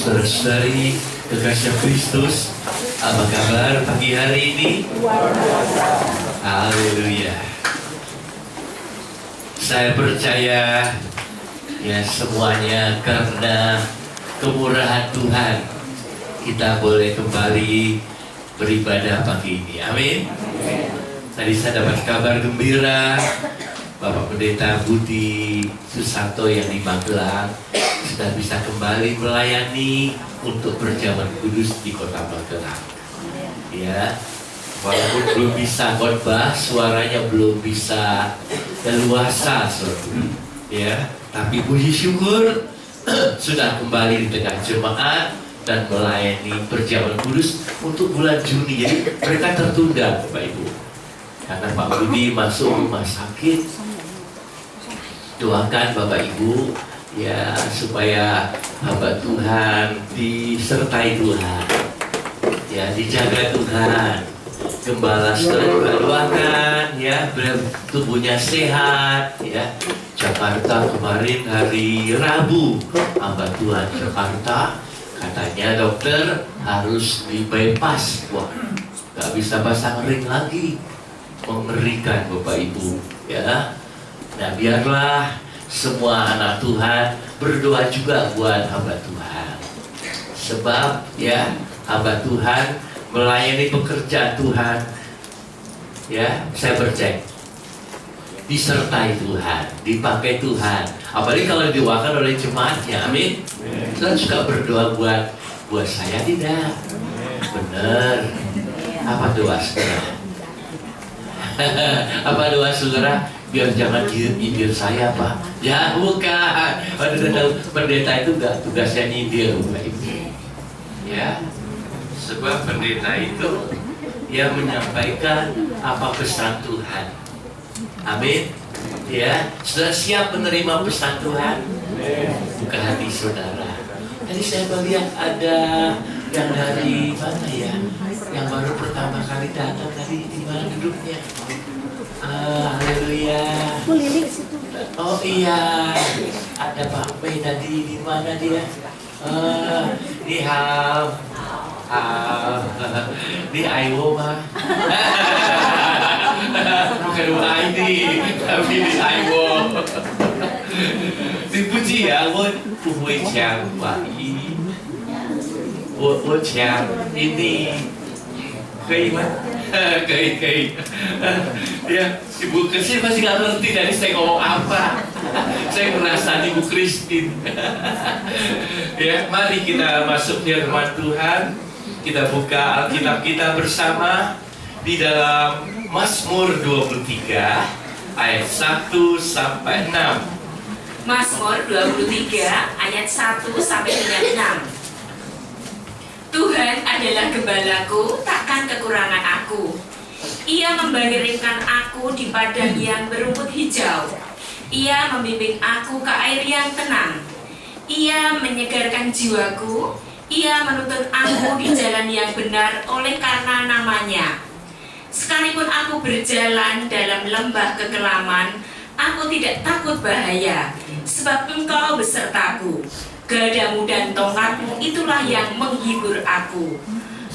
Saudara-saudari kekasih Kristus, apa kabar pagi hari ini? Haleluya. Saya percaya ya semuanya karena kemurahan Tuhan kita boleh kembali beribadah pagi ini. Amin. Tadi saya dapat kabar gembira, Bapak Pendeta Budi Susanto yang di Magelang sudah bisa kembali melayani untuk perjamuan kudus di kota Magelang. Ya, walaupun belum bisa khotbah, suaranya belum bisa leluasa, ya, tapi puji syukur sudah kembali di tengah jemaat dan melayani perjamuan kudus untuk bulan Juni. Jadi mereka tertunda, Bapak Ibu, karena Pak Budi masuk rumah sakit. Doakan Bapak Ibu ya supaya hamba Tuhan disertai Tuhan, ya dijaga Tuhan. Gembala setelah juga doakan ya biar tubuhnya sehat ya. Jakarta kemarin hari Rabu, hamba Tuhan Jakarta katanya dokter harus di bypass. Wah, gak bisa pasang ring lagi, mengerikan Bapak Ibu ya. Nah biarlah semua anak Tuhan berdoa juga buat hamba Tuhan. Sebab ya hamba Tuhan melayani pekerjaan Tuhan. Ya, saya percaya disertai Tuhan, dipakai Tuhan. Apalagi kalau diwakil oleh jemaatnya, amin. Kita suka berdoa buat saya tidak? Benar. Apa doa saudara? Apa doa saudara? Biar jangan nyindir saya, Pak. Ya bukan. Pendeta itu enggak tugasnya nyindir, Bapak Ibu. Ya, sebab pendeta itu ya menyampaikan apa pesan Tuhan. Amin. Ya, sudah siap menerima pesan Tuhan? Buka hati saudara. Tadi saya melihat ada yang dari mana ya? Yang baru pertama kali datang tadi di mana duduknya? Haleluya. Oh iya, ada Pak Pei tadi di mana dia? Di Hal, di Aiwo mah. Bukan ID, tapi di Aiwo. Dipuji ya, wo puhui chiang Pak I, wo chiang ini, 可以吗？可以. Ya, Ibu Christine pasti nggak ngerti dari saya ngomong apa. Saya merasa Ibu Christine. Ya, mari kita masuk firman Tuhan. Kita buka Alkitab kita bersama di dalam Mazmur 23 ayat 1 sampai 6. Mazmur 23 ayat 1 sampai dengan 6. Tuhan adalah gembalaku, takkan kekurangan aku. Ia membaringkan aku di padang yang berumput hijau. Ia membimbing aku ke air yang tenang. Ia menyegarkan jiwaku. Ia menuntun aku di jalan yang benar oleh karena namanya. Sekalipun aku berjalan dalam lembah kekelaman, aku tidak takut bahaya, sebab Engkau besertaku. Gadamu dan tongkatmu itulah yang menghibur aku.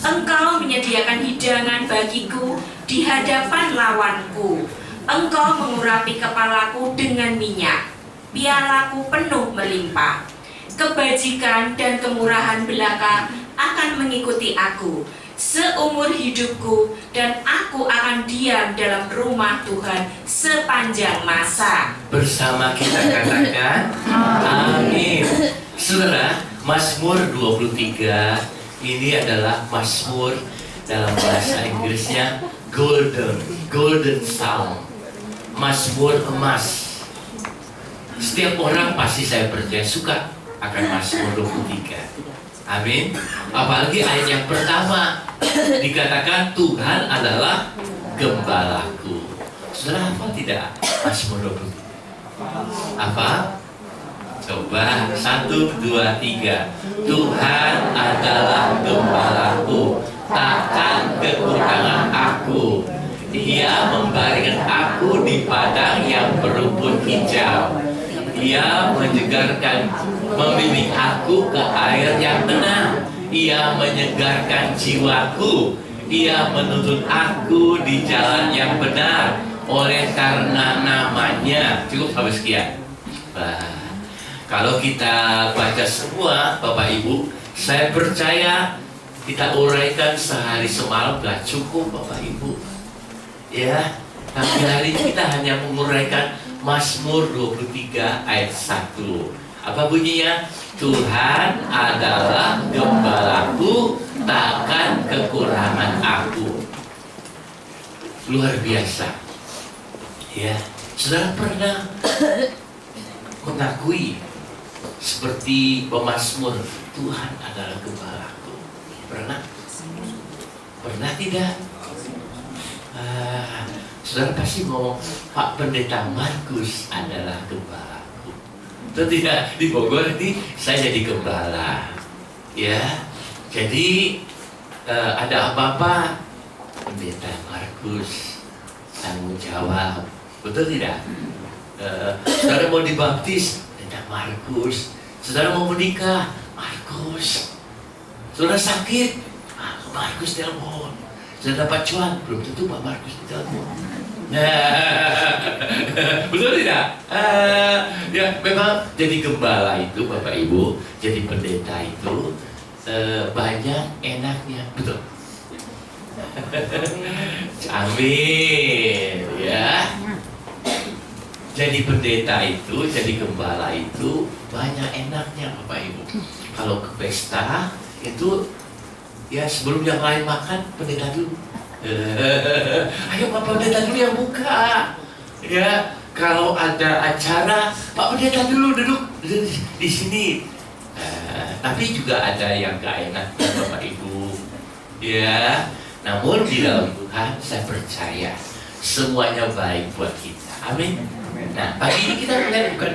Engkau menyediakan hidangan bagiku di hadapan lawanku. Engkau mengurapi kepalaku dengan minyak, pialaku penuh melimpah. Kebajikan dan kemurahan belaka akan mengikuti aku seumur hidupku, dan aku akan diam dalam rumah Tuhan sepanjang masa. Bersama kita katakan amin. Saudara, Mazmur 23 ini adalah Mazmur dalam bahasa Inggrisnya golden psalm, Mazmur emas. Setiap orang pasti saya percaya suka akan Mazmur 23. Amin. Apalagi ayat yang pertama dikatakan Tuhan adalah gembalaku. Saudara apa tidak Mazmur 23? Apa? Coba 1, 2, 3. Tuhan adalah gembalaku, takkan kekurangan aku. Ia membaringkan aku di padang yang berumput hijau. Ia menyegarkan membimbing aku ke air yang tenang. Ia menyegarkan jiwaku. Ia menuntun aku di jalan yang benar oleh karena namanya. Cukup sampai sekian. Kalau kita baca semua, Bapak Ibu, saya percaya kita uraikan sehari semalam gak cukup, Bapak Ibu. Ya, tapi hari ini kita hanya menguraikan Mazmur 23 ayat 1. Apa bunyinya? Tuhan adalah gembalaku, takkan kekurangan aku. Luar biasa. Ya, saudara pernah mengakui seperti pemazmur, Tuhan adalah gembalaku? Pernah? Pernah tidak? Saudara pasti ngomong, Pak Pendeta Markus adalah gembalaku. Itu tidak, di Bogor ini saya jadi gembala. Ya, jadi ada apa-apa, Pendeta Markus tanggung jawab. Betul tidak? Saudara mau dibaptis, Pendeta Markus. Saudara mau menikah, Markus. Saudara sakit, Markus telepon. Saudara dapat cuan, belum tentu Pak Markus telepon. Betul tidak? Ya, memang jadi gembala itu, Bapak Ibu, jadi pendeta itu banyak enaknya, betul. Amin, ya. Jadi pendeta itu, jadi gembala itu banyak enaknya, Bapak Ibu. Kalau ke pesta itu, ya sebelum yang lain makan, pendeta dulu. Ayo Pak Pendeta dulu yang buka. Ya, kalau ada acara, Pak Pendeta dulu duduk di sini. Tapi juga ada yang gak enak, Bapak Ibu. Ya, namun di dalam Tuhan saya percaya semuanya baik buat kita. Amin. Nah, pagi ini kita melihat bukan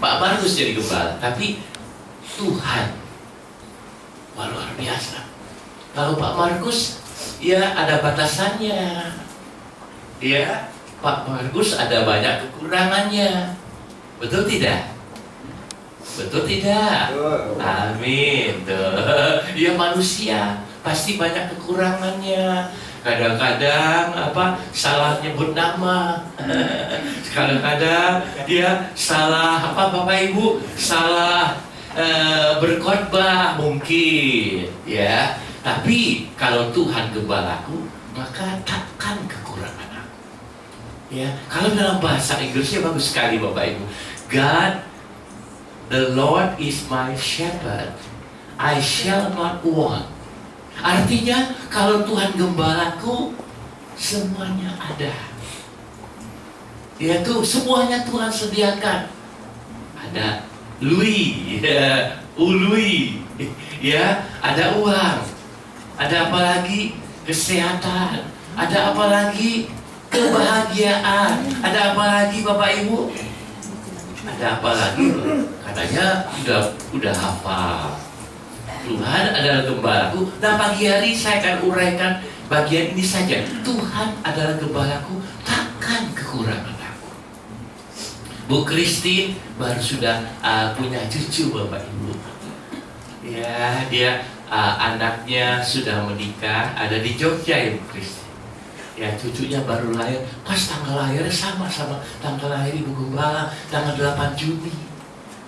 Pak Markus jadi gembala, tapi Tuhan. Wah, luar biasa. Kalau Pak Markus, ya ada batasannya. Ya, Pak Markus ada banyak kekurangannya. Betul tidak? Betul tidak? Amin. Ya, manusia pasti banyak kekurangannya. Kadang-kadang salah nyebut nama. Kadang-kadang dia salah Bapak Ibu, salah berkhotbah mungkin, ya. Tapi kalau Tuhan gembalaku, maka takkan kekurangan aku. Ya, kalau dalam bahasa Inggrisnya bagus sekali, Bapak Ibu. God, the Lord is my shepherd, I shall not want. Artinya kalau Tuhan gembalaku, semuanya ada. Yaitu semuanya Tuhan sediakan. Ada lui, ya, ului, ya, ada uang, ada apa lagi? Kesehatan, ada apa lagi? Kebahagiaan, ada apa lagi Bapak Ibu? Ada apa lagi? Katanya udah hafal. Tuhan adalah gembalaku. Nah, pagi hari saya akan uraikan bagian ini saja. Tuhan adalah gembalaku, takkan kekurangan aku. Bu Christine baru sudah punya cucu, Bapak Ibu. Ya, dia anaknya sudah menikah, ada di Jogja ya Bu Christine. Ya, cucunya baru lahir. Pas tanggal lahirnya sama tanggal lahir Ibu Gembala, tanggal 8 Juni.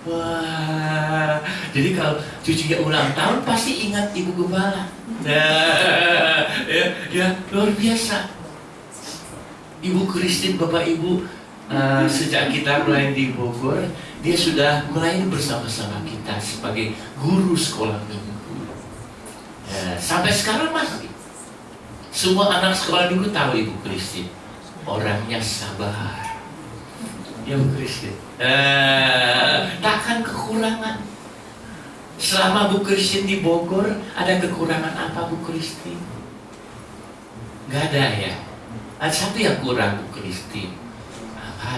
Wah, jadi kalau cucunya ulang tahun pasti ingat Ibu Gembala. Nah, ya luar biasa. Ibu Christine, Bapak Ibu, sejak kita melayani di Bogor, dia sudah melayani bersama-sama kita sebagai guru sekolah minggu. Sampai sekarang masih. Semua anak sekolah minggu tahu Ibu Christine, orangnya sabar. Ya Bu Christine, takkan kekurangan. Selama Bu Christine di Bogor, ada kekurangan apa Bu Christine? Gak ada ya. Ada satu yang kurang Bu Christine.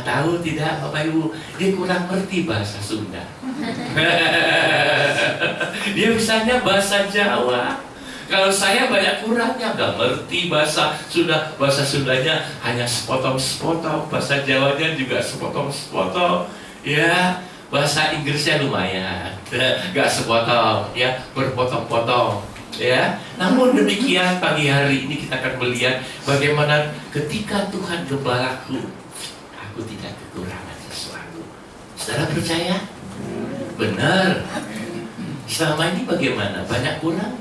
Tahu tidak Bapak Ibu? Dia kurang ngerti bahasa Sunda. Dia bisanya bahasa Jawa. Kalau saya banyak kurangnya, gak ngerti bahasa Sunda. Bahasa Sundanya hanya sepotong-sepotong, bahasa Jawanya juga sepotong-sepotong. Ya, Bahasa Inggrisnya lumayan, nggak sepotong, ya, berpotong-potong, ya. Namun demikian pagi hari ini kita akan melihat bagaimana ketika Tuhan gembalaku, aku tidak kekurangan sesuatu. Saudara percaya? Benar. Selama ini bagaimana? Banyak kurang?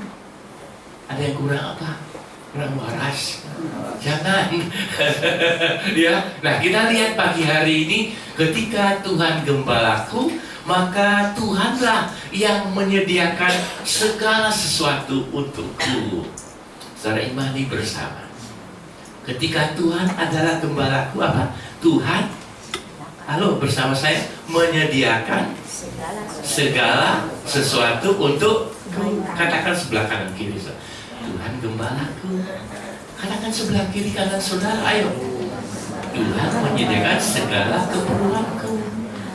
Ada yang kurang apa? Kurang waras? Jangan. Ya. Nah, kita lihat pagi hari ini ketika Tuhan gembalaku, maka Tuhanlah yang menyediakan segala sesuatu untukku. Saudara imani bersama. Ketika Tuhan adalah gembalaku, apa? Tuhan, halo, bersama saya, menyediakan segala sesuatu untuk, katakan sebelah kanan kiri. Tuhan gembalaku. Katakan sebelah kiri kanan saudara, ayo. Tuhan menyediakan segala keperluanku.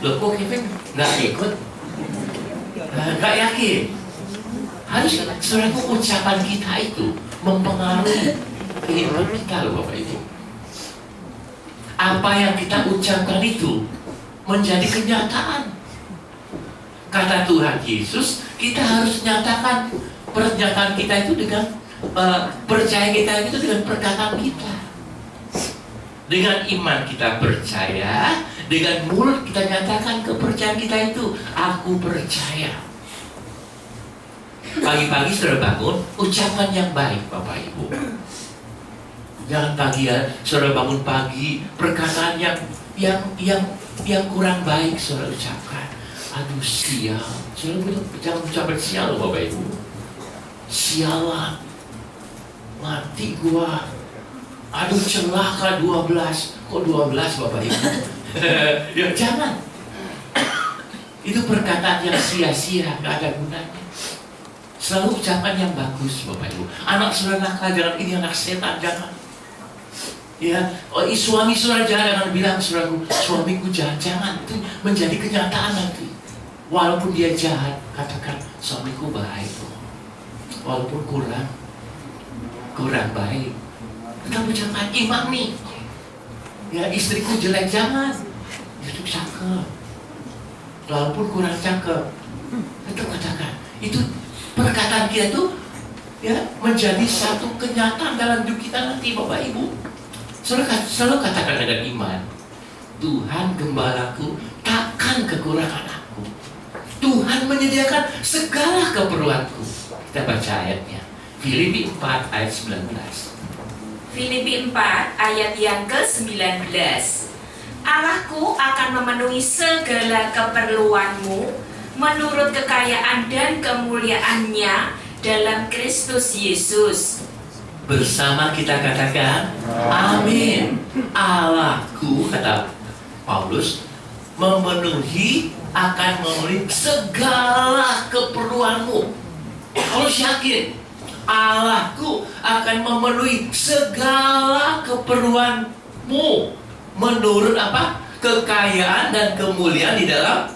Loh, kok Kevin nggak ikut? Nggak yakin? Harus saudara, ucapan kita itu mempengaruhi kehidupan kita loh Bapak Ibu. Apa yang kita ucapkan itu menjadi kenyataan. Kata Tuhan Yesus, kita harus nyatakan pernyataan kita itu dengan percaya kita itu dengan perkataan kita. Dengan iman kita percaya, dengan mulut kita nyatakan kepercayaan kita itu, aku percaya. Pagi-pagi sudah bangun, ucapan yang baik Bapak Ibu. Jangan pagi ya, saudara bangun pagi, perkataan yang kurang baik saudara ucapkan. Aduh sial, saudara jangan ucapkan sial loh Bapak Ibu. Sialan, mati gua. Aduh celaka 12. Kok 12 Bapak Ibu? Ya jangan. Itu perkataan yang sia-sia, gak ada gunanya. Selalu ucapan yang bagus Bapak Ibu. Anak saudara nakal jangan, ini anak setan, jangan. Ya, suami saudara jangan bilang saudaraku, suamiku jahat, jangan. Itu menjadi kenyataan nanti. Walaupun dia jahat, katakan suamiku baik. Walaupun kurang baik, kita jangan imami. Ya, istriku jelek, jangan. Itu cakep. Walaupun kurang cakep, itu katakan. Itu perkataan kita itu ya menjadi satu kenyataan dalam hidup kita nanti Bapak Ibu. Selalu katakan dengan iman, Tuhan gembalaku, takkan kekurangan aku. Tuhan menyediakan segala keperluanku. Kita baca ayatnya, Filipi 4 ayat 19. Filipi 4 ayat yang ke-19. Allahku akan memenuhi segala keperluanmu menurut kekayaan dan kemuliaannya dalam Kristus Yesus. Bersama kita katakan, amin. Allahku, kata Paulus, akan memenuhi segala keperluanmu. Paulus yakin Allahku akan memenuhi segala keperluanmu menurut apa? Kekayaan dan kemuliaan di dalam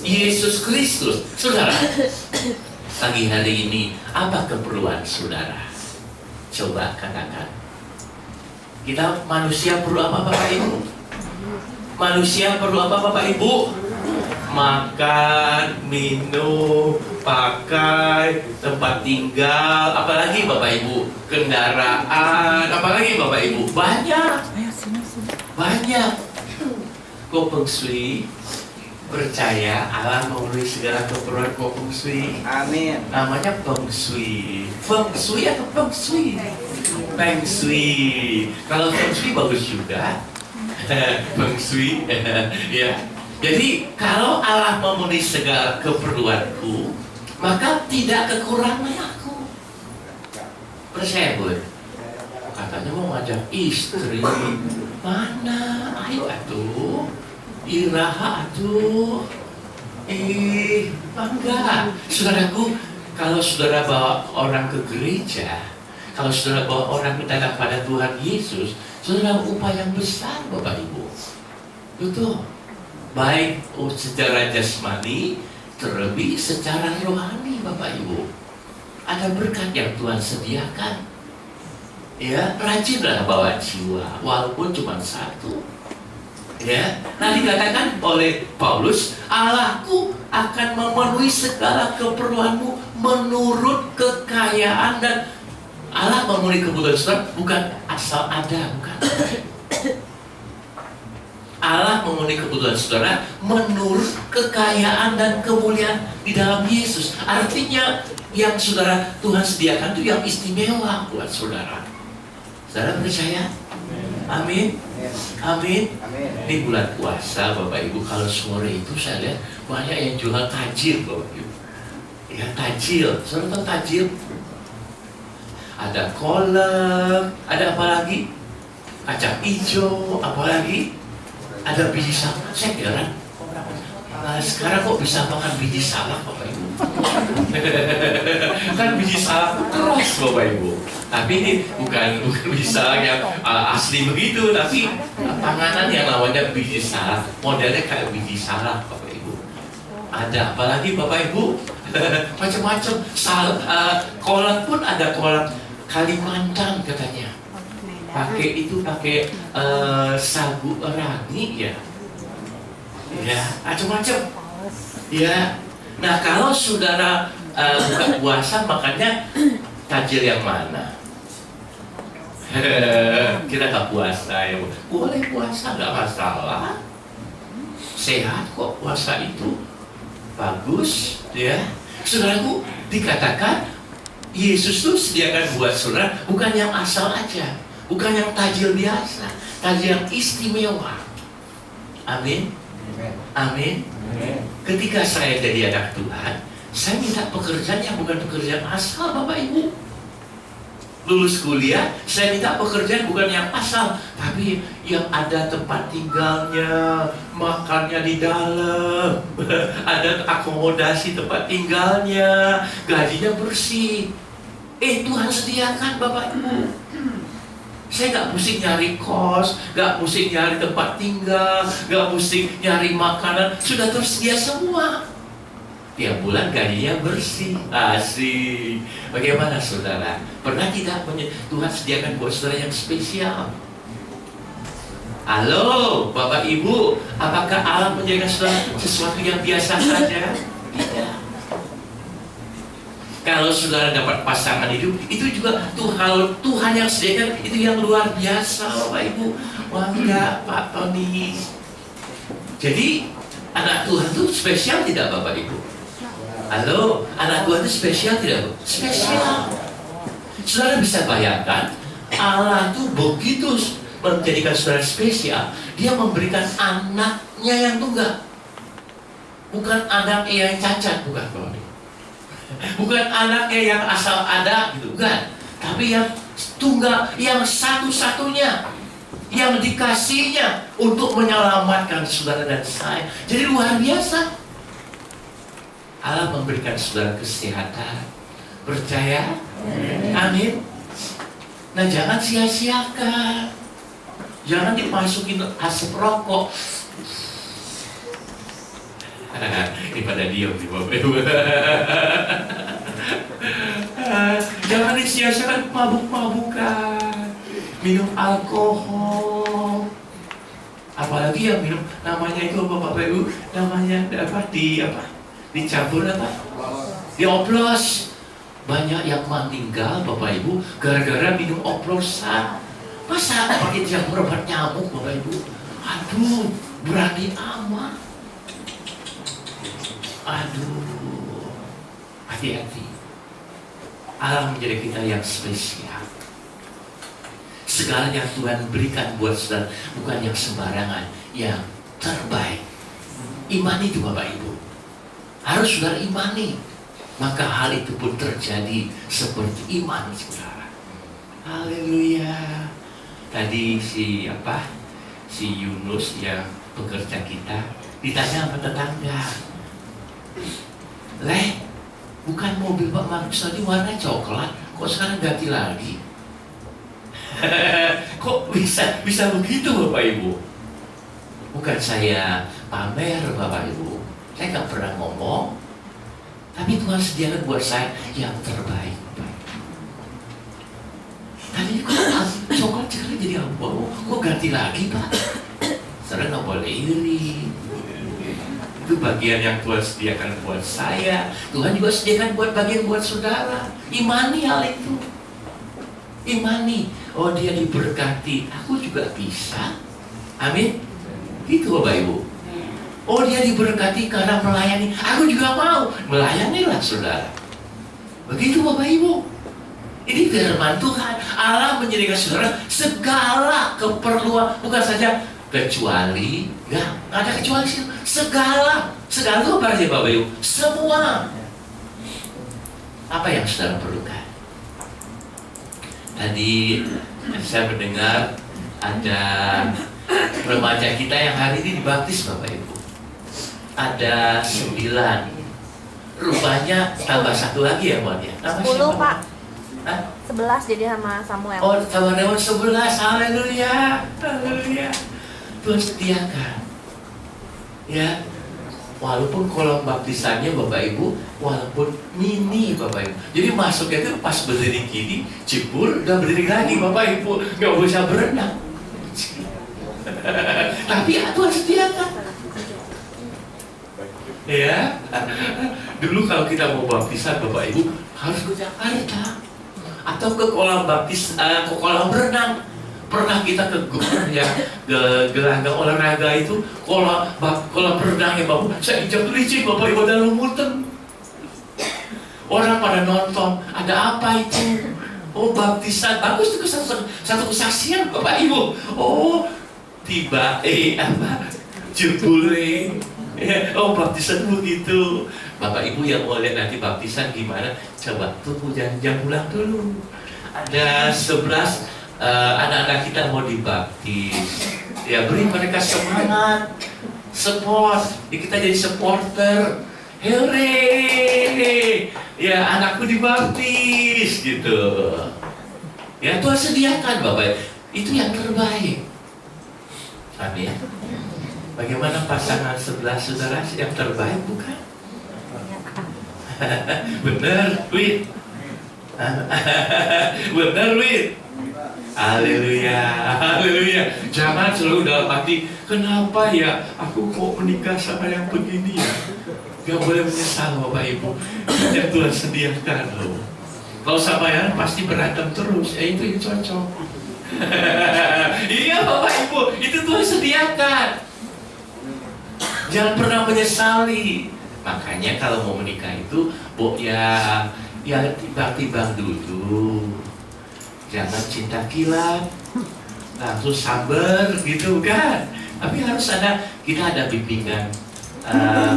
Yesus Kristus. Saudara, pagi hari ini apa keperluan saudara? Coba katakan. Kita manusia perlu apa Bapak Ibu? Manusia perlu apa Bapak Ibu? Makan, minum, pakai, tempat tinggal, apalagi Bapak Ibu, kendaraan, apalagi Bapak Ibu, banyak. Kok Feng Shui percaya Allah memenuhi segala keperluan kok Feng Shui. Amin. Namanya Feng Shui. Feng Shui atau Feng Shui? Feng Shui. Kalau Feng Shui bagus juga. Feng Shui. Ya. Jadi kalau Allah memenuhi segala keperluanku, maka tidak kekurangan aku. Percaya Bud? Katanya mau ngajak istri. Mana? Ayo atuh. Iraha atuh. Enggak. Saudaraku, kalau saudara bawa orang ke gereja, kalau saudara bawa orang datang pada Tuhan Yesus, saudara upaya yang besar Bapak Ibu. Betul. Baik secara jasmani, terlebih secara rohani Bapak Ibu. Ada berkat yang Tuhan sediakan. Ya, rajinlah bawa jiwa, walaupun cuma satu. Ya, nah dikatakan oleh Paulus, Allahku akan memenuhi segala keperluanmu menurut kekayaan, dan Allah memenuhi kebutuhan saudara bukan asal ada, bukan. Allah memenuhi kebutuhan saudara menurut kekayaan dan kemuliaan di dalam Yesus. Artinya yang saudara Tuhan sediakan itu yang istimewa buat saudara. Saudara percaya? Amin. Amin. Ini bulan puasa Bapak Ibu, kalau sore itu saya lihat banyak yang jual tajil Bapak Ibu. Ya, tajil. Saudara tahu tajil? Ada kolak, ada apa lagi? Kacang hijau, apa lagi? Ada biji salak. Saya heran. Sekarang kok bisa makan biji salak Bapak Ibu? Kan biji salak keras Bapak Ibu. Tapi ini bukan biji salak yang asli begitu, tapi panganan yang namanya biji salak, modelnya kayak biji salak Bapak Ibu. Ada apa lagi Bapak Ibu? Macam-macam. Kolak pun ada kolak Kalimantan katanya. Pakai sagu rangi ya. Ya, macam-macam. Ya. Nah, kalau saudara buka puasa makannya tajil yang mana? Kita nggak puasa ya. Boleh puasa, nggak masalah. Sehat kok puasa itu. Bagus, ya. Saudaraku, dikatakan Yesus tuh sediakan buat saudara bukan yang asal aja, bukan yang tajil biasa, tajil yang istimewa. Amin. Amin. Ketika saya jadi anak Tuhan, saya minta pekerjaan yang bukan pekerjaan asal Bapak Ibu. Lulus kuliah, saya minta pekerjaan bukan yang asal, tapi yang ada tempat tinggalnya, makannya di dalam, ada akomodasi tempat tinggalnya, gajinya bersih. Tuhan sediakan Bapak Ibu. Saya nggak pusing nyari kos, nggak pusing nyari tempat tinggal, nggak pusing nyari makanan, sudah tersedia semua. Tiap bulan gajinya bersih, asik. Bagaimana saudara? Pernah tidak Tuhan sediakan buat saudara yang spesial? Halo, Bapak Ibu, apakah Allah menjadikan saudara sesuatu yang biasa saja? Tidak. Kalau saudara dapat pasangan hidup, itu juga Tuhan yang sediakan, itu yang luar biasa, Bapak Ibu. Wah enggak, Pak Tony. Jadi anak Tuhan itu spesial tidak Bapak Ibu? Halo, anak Tuhan itu spesial tidak? Spesial. Saudara bisa bayangkan, Allah itu begitu menjadikan saudara spesial, Dia memberikan anaknya yang tunggal. Bukan anaknya yang cacat, bukan Bapak Ibu. Bukan anaknya yang asal ada gitu, bukan. Tapi yang tunggal, yang satu-satunya, yang dikasihnya untuk menyelamatkan saudara dan saya. Jadi luar biasa. Allah memberikan saudara kesehatan. Percaya? Amin. Nah, jangan sia-siakan. Jangan dimasukin asap rokok. Ini pada diam nih Bapak Ibu. Jangan disia-siakan mabuk-mabukan, minum alkohol. Apalagi yang minum namanya itu Bapak Ibu, namanya dicampur dioplos. Banyak yang meninggal Bapak Ibu gara-gara minum oplosan. Masa pakai jamu obat nyamuk Bapak Ibu? Aduh, berani amat. Aduh, hati-hati. Allah menjadi kita yang spesial. Segala yang Tuhan berikan buat saudara bukan yang sembarangan, yang terbaik. Imani itu Bapak Ibu. Harus saudara imani, maka hal itu pun terjadi seperti iman saudara. Haleluya. Tadi si Yunus yang pekerja kita ditanya sama tetangga, bukan mobil Pak Markus tadi warna coklat, kok sekarang ganti lagi? Kok bisa begitu Bapak Ibu? Bukan saya pamer Bapak Ibu, saya nggak pernah ngomong, tapi Tuhan sediakan buat saya yang terbaik. Tadi kok coklat sekarang jadi abu-abu, kok ganti lagi Pak? saudara nggak boleh iri. Itu bagian yang Tuhan sediakan buat saya. Tuhan juga sediakan buat bagian buat saudara. Imani hal itu. Imani. Oh, dia diberkati, aku juga bisa. Amin. Gitu Bapak Ibu. Oh, dia diberkati karena melayani, aku juga mau. Melayanilah saudara. Begitu Bapak Ibu. Ini firman Tuhan. Allah menyediakan saudara segala keperluan, bukan saja kecuali, nggak ada kecuali sih. Segala itu apa aja Bapak Ibu? Semua. Apa yang saudara perlukan? Tadi saya mendengar ada remaja kita yang hari ini dibaptis Bapak Ibu. Ada 9. Rupanya tambah 1 lagi ya Mon ya? 10 Pak. Hah? 11 jadi sama Samuel. Oh, tambah Dewan 11. Haleluya. Haleluya. Tuhan sediakan. Ya. Walaupun kolam baptisannya Bapak Ibu, walaupun mini Bapak Ibu. Jadi masuknya itu pas berdiri gini, cebur, udah berdiri lagi Bapak Ibu. Nggak bisa berenang. Tapi Tuhan sediakan. Ya, dulu kalau kita mau baptisan Bapak Ibu harus ke Jakarta atau ke kolam ke kolam renang. Pernah kita ke gelanggang olahraga itu kolam renang ya Bapak. Saya injak licin Bapak Ibu dan lumutan. Orang pada nonton, ada apa itu? Oh, baptisan bagus itu satu kesaksian Bapak Ibu. Oh, tiba jebule. Oh, baptisan begitu. Bapak Ibu yang mau lihat nanti baptisan gimana, coba tunggu jam pulang dulu. Ada 11 anak-anak kita mau dibaptis. Ya, beri mereka semangat, support. Kita jadi supporter. Hore! Ya, anakku dibaptis gitu. Ya, Tuhan sediakan Bapak. Itu yang terbaik. Amin. Bagaimana pasangan sebelah saudara yang terbaik bukan? Benar, Wid. Benar, Wid. Haleluya, haleluya. Jangan selalu dalam hati, kenapa ya aku kok menikah sama yang begini ya? Gak boleh menyesal Bapak Ibu. Yang Tuhan sediakan loh. Kalau sama yang pasti berantem terus, itu yang cocok. Iya Bapak Ibu, itu Tuhan sediakan. Jangan pernah menyesali. Makanya kalau mau menikah itu, ya timbang-timbang dulu. Jangan cinta kilat, langsung sabar gitu kan. Tapi harus kita ada bimbingan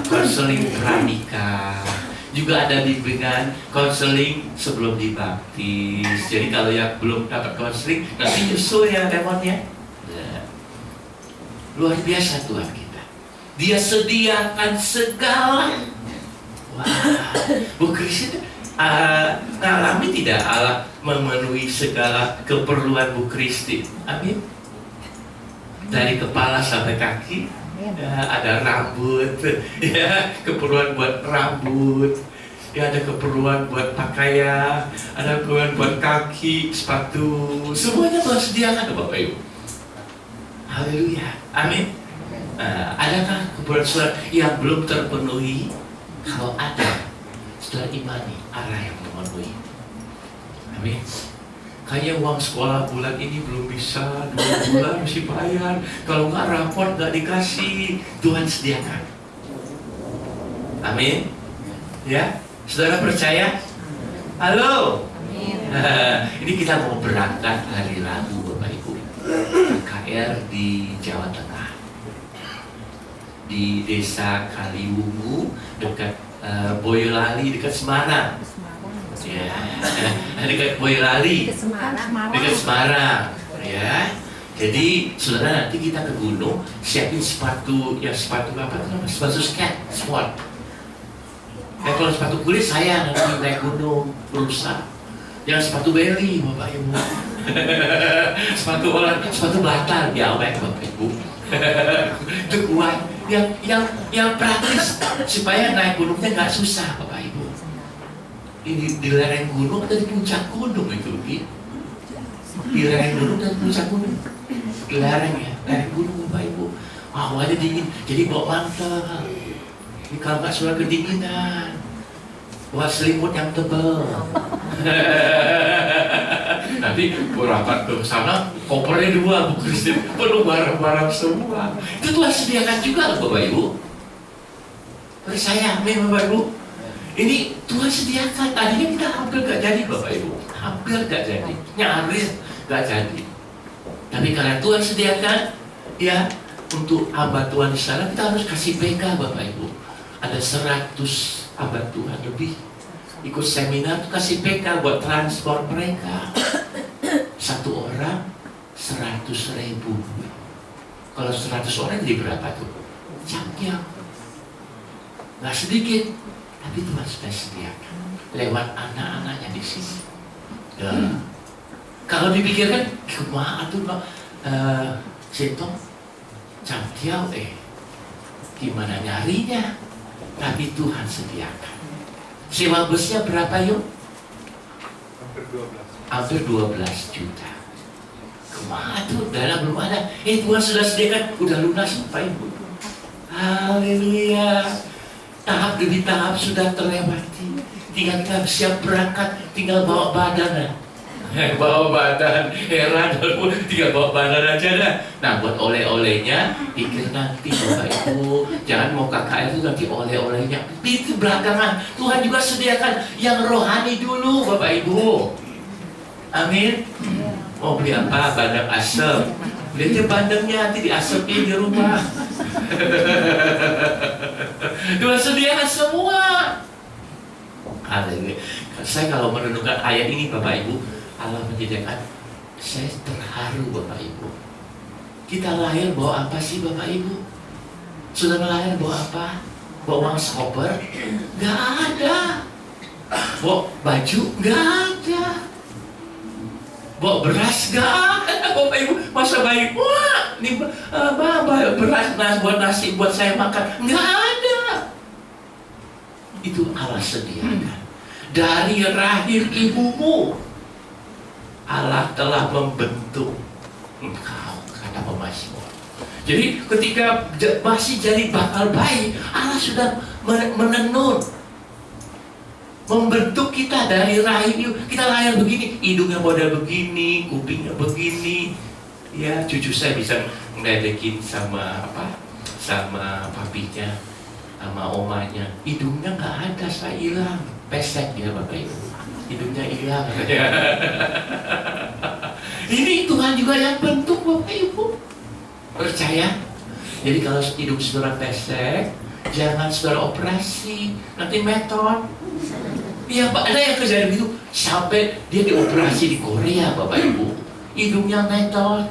konseling pranikah. Juga ada bimbingan konseling sebelum dibaptis. Jadi kalau yang belum dapat konseling, nanti nyusul ya Demonnya. Luar biasa Tuhan kita. Dia sediakan segala. Wah, Bu Kristi ngalami tidak Allah memenuhi segala keperluan Bu Kristi. Amin. Dari kepala sampai kaki. Ya, ada rambut, ya, keperluan buat rambut, ya, ada keperluan buat pakaian, ada keperluan buat kaki, sepatu, semuanya Tuhan sediakan Bapak Ibu. Haleluya, amin. Adakah keperluan saudara yang belum terpenuhi? Kalau ada, saudara imani Allah yang memenuhi. Amin. Kayak uang sekolah bulan ini belum bisa, 2 bulan mesti bayar. Kalau nggak raport nggak dikasih, Tuhan sediakan. Amin. Ya, saudara percaya? Halo. Ini kita mau berangkat hari Rabu Bapak Ibu. KKR di Jawa Tengah, di Desa Kaliwungu dekat Boyolali, dekat Semarang. Ya, dekat Boyolali, dekat Semarang, ya. Jadi saudara nanti kita ke gunung, siapin sepatu apa namanya? Sepatu skate, sport. Kalau sepatu kulit saya nanti naik gunung rusak. Jangan sepatu belly Bapak Ibu. sepatu belatan ya Bapak Ibu. Itu kuat. Yang praktis supaya naik gunungnya nggak susah Bapak Ibu. Ini di lereng gunung atau di puncak gunung itu gitu. Di lereng gunung dan puncak gunung. Di lereng ya, lereng gunung Bapak Ibu. Awalnya dingin, jadi bawa mantel. Ini kalau nggak suara kedinginan, bawa selimut yang tebal. Nanti berangkat ke sana, kopernya 2, Bu Kristin, penuh barang-barang semua. Itu Tuhan sediakan juga, Bapak Ibu. Percaya, amin Bapak Ibu. Ini Tuhan sediakan. Tadinya kita hampir gak jadi Bapak Ibu, hampir gak jadi, nyaris gak jadi. Tapi karena Tuhan sediakan, ya untuk hamba Tuhan di sana kita harus kasih PK Bapak Ibu. Ada 100 hamba Tuhan lebih ikut seminar, kasih PK buat transport mereka. Satu orang 100.000. Kalau 100 orang jadi berapa tuh? Jangkau. Nggak sedikit, tapi Tuhan sudah sediakan lewat anak-anaknya di sini. Kalau dipikirkan, kumaha tuh Pak Sintong, jangkau gimana nyarinya? Tapi Tuhan sediakan. Sewa busnya berapa yuk? Hampir 12 juta. Kemana tuh? Dana belum ada. Tuhan sudah sediakan, udah lunas Bapak Ibu. Haleluya. Tahap demi tahap sudah terlewati. Tinggal kita siap berangkat, tinggal bawa badan. Bawa badan, heran, tinggal bawa badan aja dah. Nah buat oleh-olehnya, pikir nanti Bapak Ibu, jangan mau KKR itu nanti oleh-olehnya. Itu belakangan, Tuhan juga sediakan yang rohani dulu Bapak Ibu. Amin. Mau beli apa? Bandeng asem. Beli aja bandengnya, nanti diasepin di rumah. Tuhan sediakan semua. Haleluya. Saya kalau merenungkan ayat ini Bapak Ibu, Allah menyediakan, saya terharu Bapak Ibu. Kita lahir bawa apa sih Bapak Ibu? Saudara lahir bawa apa? Bawa uang skoper? Gak ada. Bawa baju? Gak ada. Bawa beras? Gak ada Bapak Ibu. Masa bayi, wah ini beras buat nasi buat saya makan? Gak ada. Itu Allah sediakan. Dari rahim ibumu Allah telah membentuk engkau, kata pemazmur. Jadi ketika masih jadi bakal bayi, Allah sudah menenun, membentuk kita dari rahim. Kita lahir begini, hidungnya model begini, kupingnya begini. Ya, cucu saya bisa ngeledekin sama sama papinya, sama omanya. Hidungnya nggak ada, saya hilang, pesek dia Bapak Ibu. Hidungnya hilang. Ini Tuhan juga yang bentuk Bapak Ibu. Percaya? Jadi kalau hidung saudara pesek, jangan saudara operasi, nanti meton. Iya Pak, ada yang kejadian begitu sampai dia dioperasi di Korea Bapak Ibu. Hidungnya meton,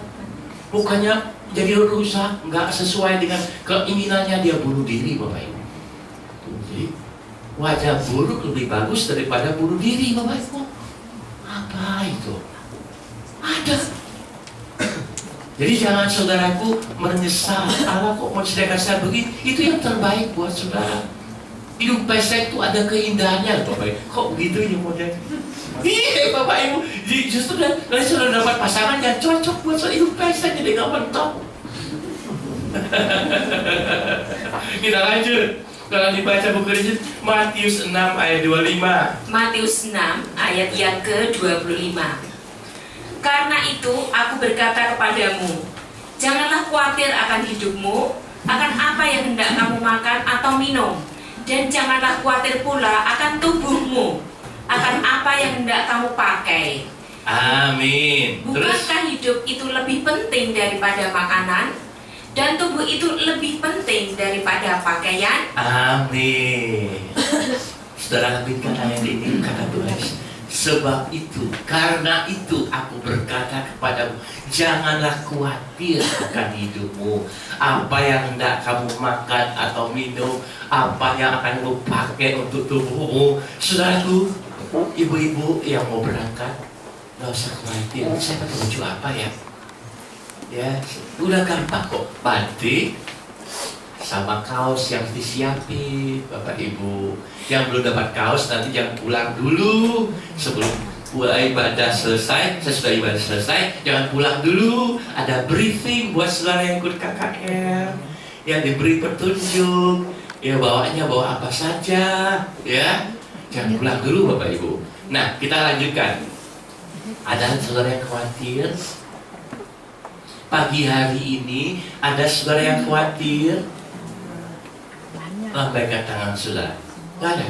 mukanya jadi rusak, nggak sesuai dengan keinginannya, dia bunuh diri Bapak Ibu. Jadi wajah buruk lebih bagus daripada bunuh diri Bapak Ibu. Apa itu? Ada. Jadi jangan saudaraku menyesal, Allah kok mau sediakan saya begini. Itu yang terbaik buat saudara. Hidup pesek itu ada keindahannya Bapak Ibu. Kok begitu ini modelnya? Iya Bapak Ibu, justru dari saudara dapat pasangan yang cocok buat saudara. Hidup pesek jadi gak mentok. Kita lanjut. Kalau dibaca buku Kristus, Matius 6 ayat 25. Matius 6 ayat yang ke-25. Karena itu aku berkata kepadamu, janganlah khawatir akan hidupmu, akan apa yang hendak kamu makan atau minum, dan janganlah khawatir pula akan tubuhmu, akan apa yang hendak kamu pakai. Amin. Bukankah hidup itu lebih penting daripada makanan, dan tubuh itu lebih penting daripada pakaian? Amin. Saudara aminkan ayat ini, kata Tuhan. Sebab itu, karena itu aku berkata kepadamu, janganlah khawatir akan hidupmu, apa yang hendak kamu makan atau minum, apa yang akan kamu pakai untuk tubuhmu. Saudaraku, ibu-ibu yang mau berangkat, gak usah khawatir, saya pakai baju apa ya? Ya, udah gampang kok. Batik sama kaos yang disiapin Bapak Ibu. Yang belum dapat kaos nanti jangan pulang dulu. Sebelum ibadah selesai, sesudah ibadah selesai, jangan pulang dulu. Ada briefing buat saudara yang ikut KKR. ya diberi petunjuk, ya bawa apa saja, ya. Jangan pulang dulu Bapak Ibu. Nah, kita lanjutkan. Ada saudara yang khawatir? Pagi hari ini ada saudara yang khawatir? Lambaikan tangan saudara. Nggak ada.